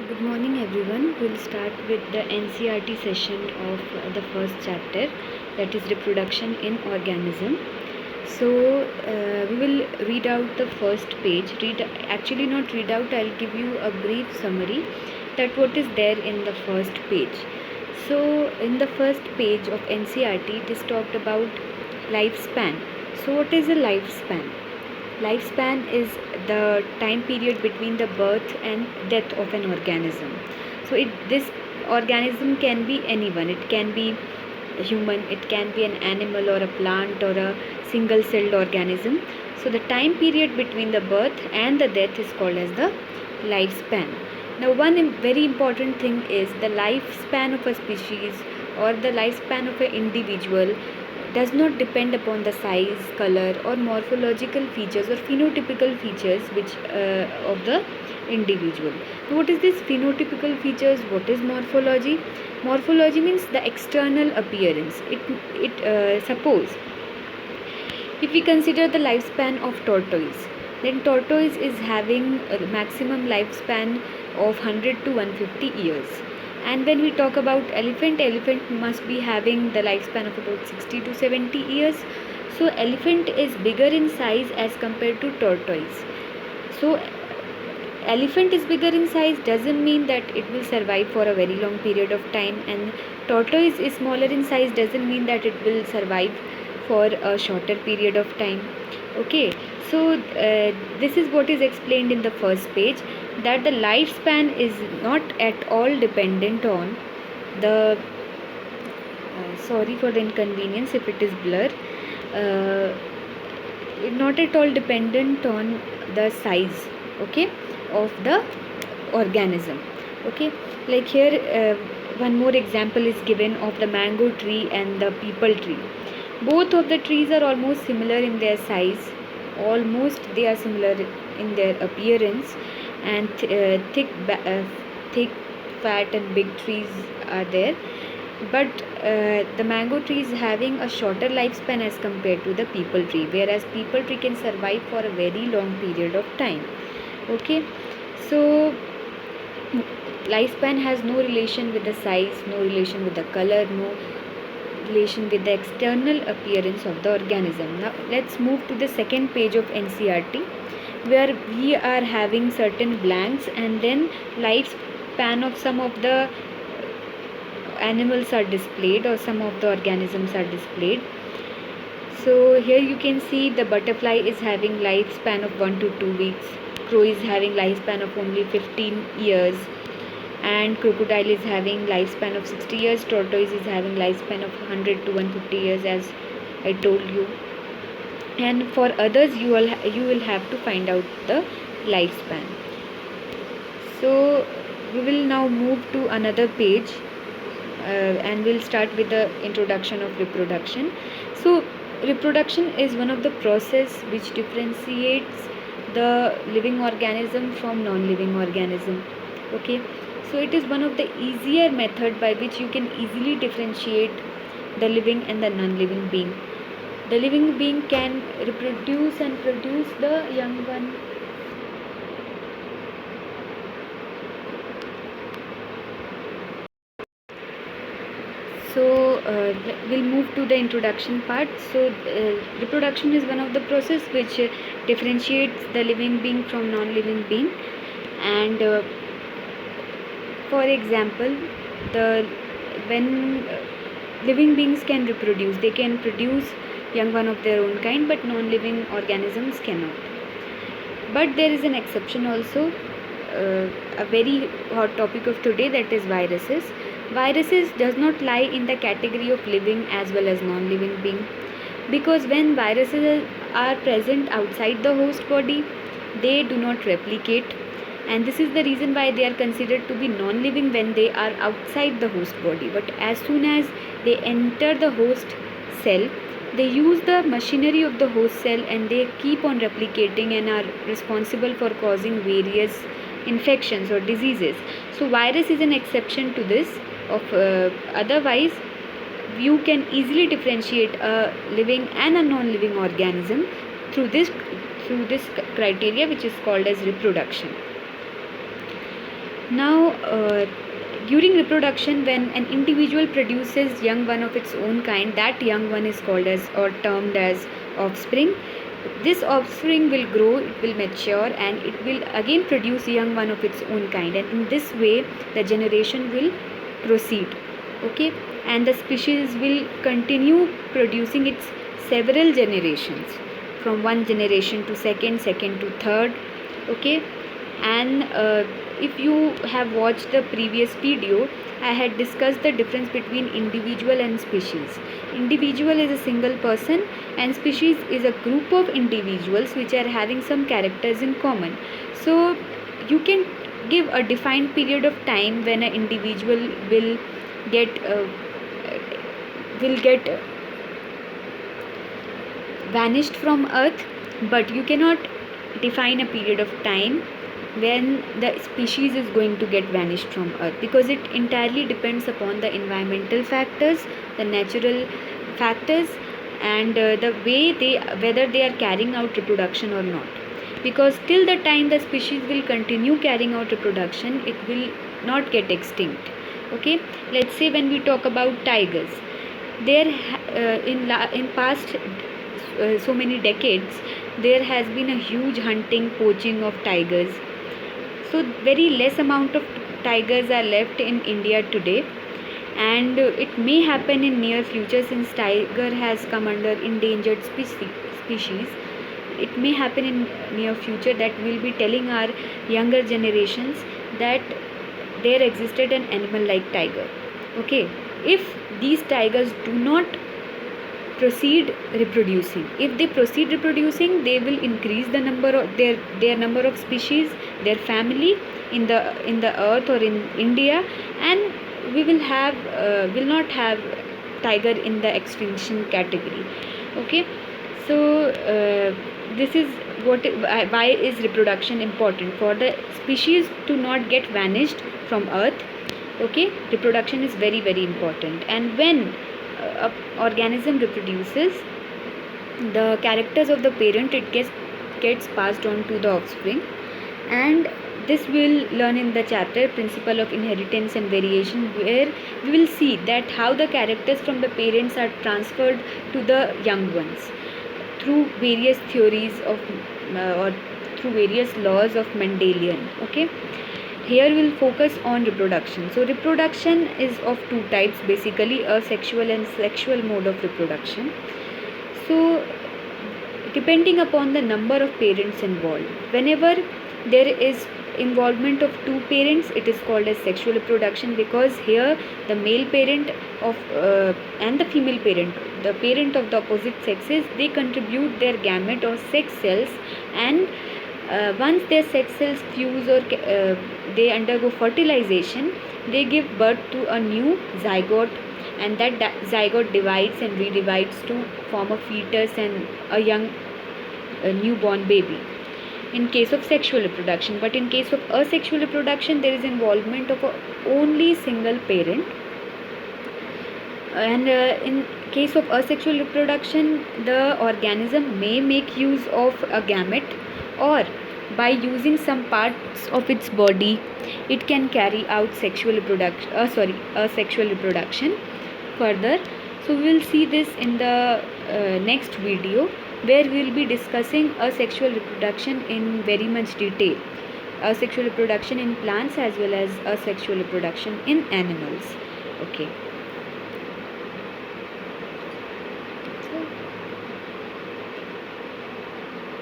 Good morning, everyone. We'll start with the NCERT session of the first chapter, that is reproduction in organism. So we will read out the first page. Not read out. I'll give you a brief summary that what is there in the first page. So in the first page of NCERT, it is talked about lifespan. So what is a lifespan? Lifespan is the time period between the birth and death of an organism. So this organism can be anyone. It can be a human, it can be an animal or a plant or a single celled organism. So the time period between the birth and the death is called as the lifespan. Now one very important thing is the lifespan of a species or the lifespan of an individual does not depend upon the size, color or morphological features or phenotypical features of the individual. Now, what is this phenotypical features? What is morphology? Morphology means the external appearance. Suppose if we consider the lifespan of tortoise, then tortoise is having a maximum lifespan of 100 to 150 years. And when we talk about elephant must be having the lifespan of about 60 to 70 years. So elephant is bigger in size as compared to tortoise. So elephant is bigger in size doesn't mean that it will survive for a very long period of time, and tortoise is smaller in size doesn't mean that it will survive for a shorter period of time. Okay, so this is what is explained in the first page, that the lifespan is not at all dependent on the sorry for the inconvenience if it is blur, not at all dependent on the size, okay, of the organism. Okay, like here one more example is given of the mango tree and the peepal tree. Both of the trees are almost similar in their size, almost they are similar in their appearance, and thick, fat and big trees are there. But the mango tree is having a shorter lifespan as compared to the peepal tree, whereas peepal tree can survive for a very long period of time. Okay, so lifespan has no relation with the size, no relation with the color, no relation with the external appearance of the organism. Now let's move to the second page of NCERT, where we are having certain blanks and then lifespan of some of the animals are displayed or some of the organisms are displayed. So here you can see the butterfly is having lifespan of 1 to 2 weeks, crow is having lifespan of only 15 years, and crocodile is having lifespan of 60 years, tortoise is having lifespan of 100 to 150 years, as I told you. And for others you will have to find out the lifespan. So we will now move to another page and we'll start with the introduction of reproduction. So reproduction is one of the process which differentiates the living organism from non-living organism. Okay, so it is one of the easier method by which you can easily differentiate the living and the non-living being. The living being can reproduce and produce the young one. So we'll move to the introduction part. So reproduction is one of the process which differentiates the living being from non-living being. And for example, when living beings can reproduce, they can produce young one of their own kind, but non-living organisms cannot. But there is an exception also, a very hot topic of today, that is viruses. Viruses does not lie in the category of living as well as non-living being, because when viruses are present outside the host body, they do not replicate, and this is the reason why they are considered to be non-living when they are outside the host body. But as soon as they enter the host cell, they use the machinery of the host cell and they keep on replicating and are responsible for causing various infections or diseases. So virus is an exception to this. Otherwise you can easily differentiate a living and a non-living organism through this criteria, which is called as reproduction. Now, during reproduction, when an individual produces young one of its own kind, that young one is called as or termed as offspring. This offspring will grow, it will mature, and it will again produce young one of its own kind, and in this way the generation will proceed. Okay, and the species will continue producing its several generations, from one generation to second, second to third. Okay, and if you have watched the previous video, I had discussed the difference between individual and species. Individual is a single person and species is a group of individuals which are having some characters in common. So you can give a defined period of time when an individual will get vanished from earth, but you cannot define a period of time when the species is going to get vanished from earth, because it entirely depends upon the environmental factors, the natural factors, and the way whether they are carrying out reproduction or not. Because till the time the species will continue carrying out reproduction, it will not get extinct. Okay, let's say when we talk about tigers, there in past so many decades there has been a huge hunting, poaching of tigers. So very less amount of tigers are left in India today, and it may happen in near future, since tiger has come under endangered species. It may happen in near future that we'll be telling our younger generations that there existed an animal like tiger. Okay, if these tigers do not proceed reproducing, if they proceed reproducing, they will increase the number of their number of species, their family in the earth or in India, and we will not have tiger in the extinction category. Okay, so this is why is reproduction important for the species to not get vanished from earth. Okay, reproduction is very very important, and when a organism reproduces, the characters of the parent, it gets passed on to the offspring, and this we'll learn in the chapter Principle of Inheritance and Variation, where we will see that how the characters from the parents are transferred to the young ones through various theories of or through various laws of Mendelian. Okay, here we'll focus on reproduction. So reproduction is of two types, basically asexual and sexual mode of reproduction. So depending upon the number of parents involved, whenever there is involvement of two parents, it is called as sexual reproduction, because here the male parent of and the female parent, the parent of the opposite sexes, they contribute their gamete or sex cells, and once their sex cells fuse or they undergo fertilization, they give birth to a new zygote, and that zygote divides and redivides to form a fetus and a newborn baby, in case of sexual reproduction. But in case of asexual reproduction, there is involvement of only single parent, and in case of asexual reproduction, the organism may make use of a gamete, or by using some parts of its body, it can carry out asexual reproduction further. So we will see this in the next video, where we will be discussing asexual reproduction in very much detail, asexual reproduction in plants as well as asexual reproduction in animals. Okay.